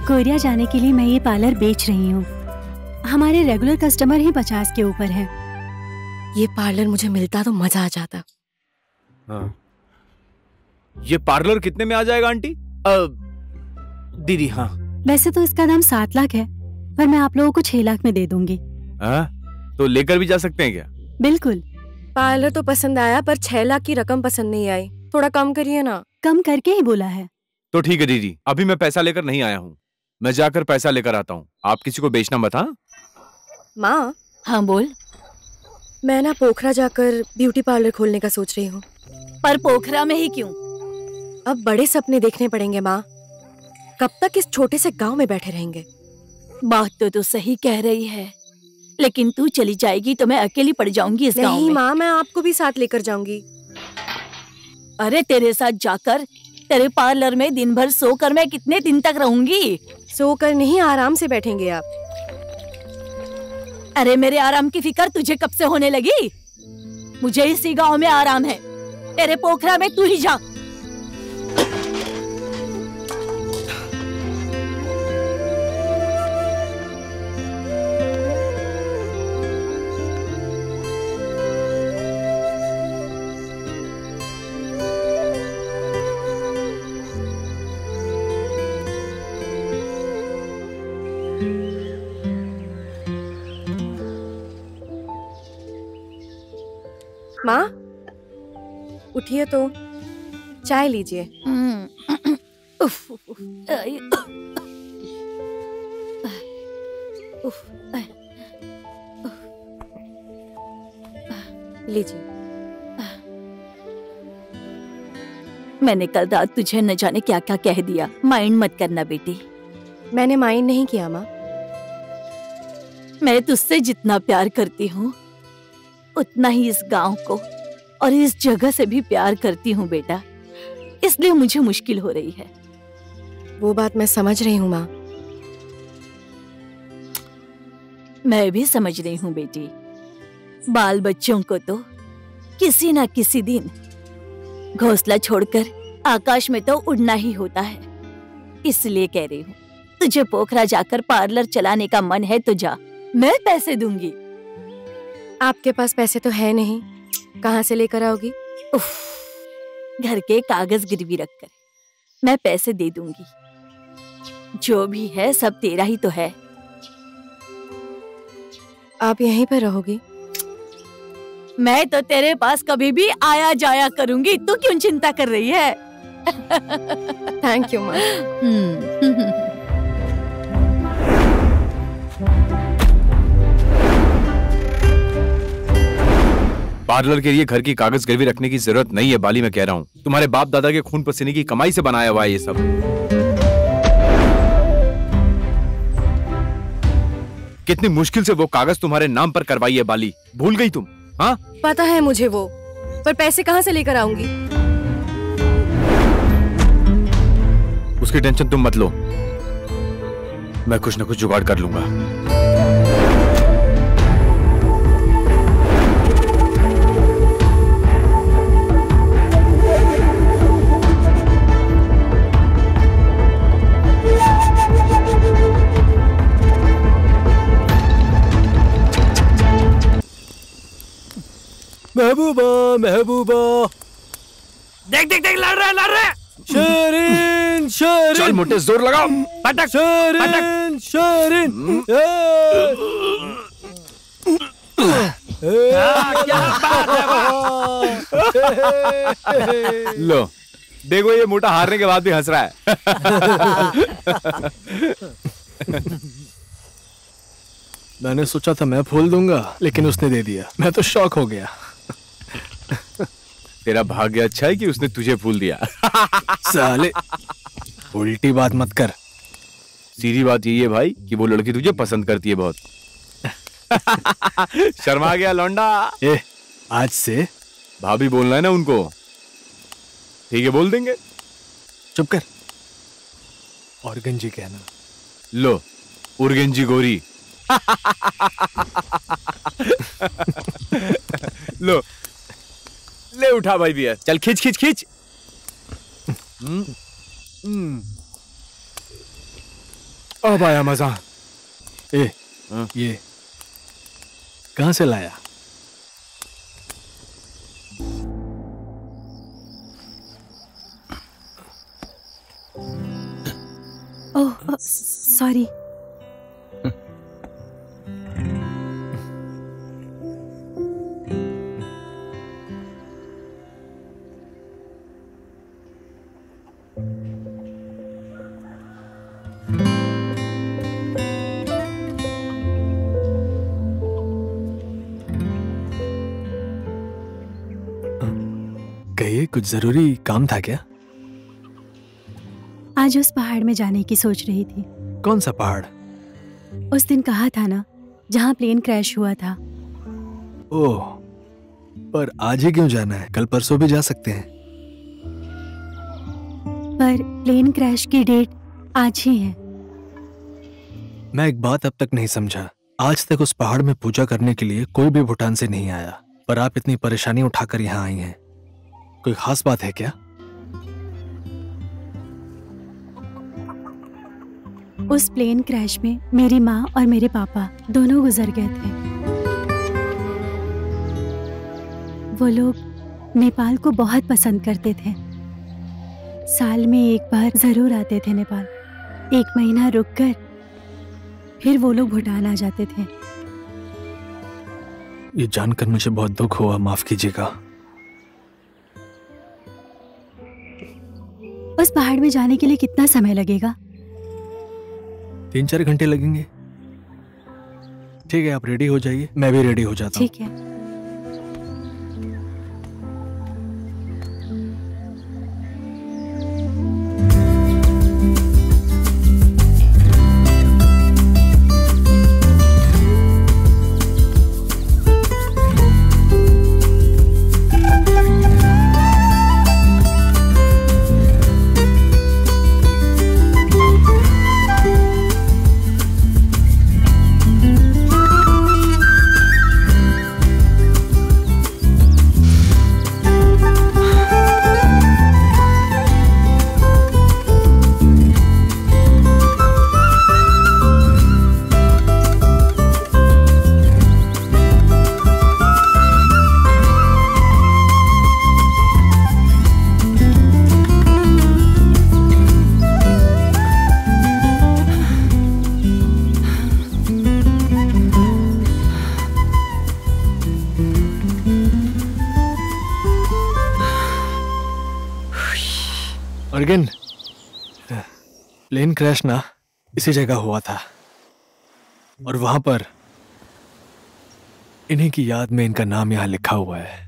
Korea जाने के लिए मैं ये पार्लर बेच रही हूँ। हमारे रेगुलर कस्टमर ही 50 के ऊपर है। ये पार्लर मुझे मिलता तो मजा आ जाता। हाँ। ये पार्लर कितने में आ जाएगा आंटी? दीदी हाँ। वैसे तो इसका दाम 7 लाख है, पर मैं आप लोगों को 6 लाख में दे दूंगी। तो लेकर भी जा सकते हैं क्या? बिल्कुल। पार्लर तो पसंद आया, पर 6 लाख की रकम पसंद नहीं आई। थोड़ा कम करिए ना। कम करके ही बोला है। तो ठीक है दीदी, अभी मैं पैसा लेकर नहीं आया हूँ, मैं जाकर पैसा लेकर आता हूँ। आप किसी को बेचना मत। हाँ माँ। हाँ बोल। मैं ना पोखरा जाकर ब्यूटी पार्लर खोलने का सोच रही हूँ। पर पोखरा में ही क्यों? अब बड़े सपने देखने पड़ेंगे माँ। कब तक इस छोटे से गांव में बैठे रहेंगे? बात तो तू सही कह रही है, लेकिन तू चली जाएगी तो मैं अकेली पड़ जाऊंगी इस गांव में। नहीं माँ, मैं आपको भी साथ लेकर जाऊंगी। अरे तेरे साथ जाकर तेरे पार्लर में दिन भर सोकर मैं कितने दिन तक रहूंगी? सोकर नहीं, आराम से बैठेंगे आप। अरे मेरे आराम की फिक्र तुझे कब से होने लगी? मुझे इसी गांव में आराम है, तेरे पोखरा में तू ही जा। माँ उठिए तो चाय लीजिए। लीजिए। मैंने कल रात तुझे न जाने क्या क्या कह दिया, माइंड मत करना बेटी। मैंने माइंड नहीं किया माँ। मैं तुझसे जितना प्यार करती हूँ उतना ही इस गांव को और इस जगह से भी प्यार करती हूँ बेटा, इसलिए मुझे मुश्किल हो रही है। वो बात मैं समझ रही हूँ माँ। मैं भी समझ रही हूँ बेटी। बाल बच्चों को तो किसी ना किसी दिन घोंसला छोड़कर आकाश में तो उड़ना ही होता है, इसलिए कह रही हूँ तुझे पोखरा जाकर पार्लर चलाने का मन है तो जा, मैं पैसे दूंगी। आपके पास पैसे तो है नहीं, कहाँ से लेकर आओगी? घर के कागज गिरवी रखकर मैं पैसे दे दूंगी। जो भी है सब तेरा ही तो है। आप यहीं पर रहोगी? मैं तो तेरे पास कभी भी आया जाया करूंगी, तू क्यों चिंता कर रही है? थैंक यू माँ। पार्लर के लिए घर की कागज गिरवी रखने की जरूरत नहीं है बाली, मैं कह रहा हूँ। तुम्हारे बाप दादा के खून पसीने की कमाई से बनाया हुआ है ये सब। कितनी मुश्किल से वो कागज तुम्हारे नाम पर करवाई है बाली, भूल गई तुम? हाँ पता है मुझे वो, पर पैसे कहाँ से लेकर आऊंगी? उसकी टेंशन तुम मत लो, मैं कुछ न कुछ जुगाड़ कर लूंगा। महबूबा महबूबा, देख देख देख, लड़ रहा है। शरीन शरीन, चल मोटे जोर लगाओ, पटक शरीन शरीन। लो देखो, ये मोटा हारने के बाद भी हंस रहा है। मैंने सोचा था मैं फूल दूंगा, लेकिन उसने दे दिया। मैं तो शॉक हो गया। तेरा भाग्य अच्छा है कि उसने तुझे फूल दिया। साले उल्टी बात मत कर। सीधी बात यही है भाई कि वो लड़की तुझे पसंद करती है बहुत। शर्मा गया लौंडा। आज से भाभी बोलना है ना उनको। ठीक है, बोल देंगे। चुप कर। औरगंजी कहना। लो उर्गंजी गोरी। लो ले उठा भाई बियर, चल खींच खींच खींच। अब आया मजा। ए, हाँ? ये कहाँ से लाया? Oh sorry. कहिए, कुछ जरूरी काम था क्या? आज उस पहाड़ में जाने की सोच रही थी। कौन सा पहाड़? उस दिन कहा था ना, जहाँ प्लेन क्रैश हुआ था। ओह, पर आज ही क्यों जाना है? कल परसों भी जा सकते हैं। पर प्लेन क्रैश की डेट आज ही है। मैं एक बात अब तक नहीं समझा। आज तक उस पहाड़ में पूजा करने के लिए कोई भी भूटान से नहीं आया, पर आप इतनी परेशानी उठाकर यहाँ आई हैं। कोई खास बात है क्या? उस प्लेन क्रैश में मेरी माँ और मेरे पापा दोनों गुजर गए थे। वो लोग नेपाल को बहुत पसंद करते थे। साल में एक बार जरूर आते थे नेपाल। 1 महीना रुककर फिर वो लोग भूटान आ जाते थे। ये जानकर मुझे बहुत दुख हुआ, माफ कीजिएगा। उस पहाड़ में जाने के लिए कितना समय लगेगा? 3-4 घंटे लगेंगे। ठीक है, आप रेडी हो जाइए, मैं भी रेडी हो जाता हूँ। ठीक है। अर्गन, प्लेन क्रैश ना इसी जगह हुआ था, और वहां पर इन्हीं की याद में इनका नाम यहां लिखा हुआ है।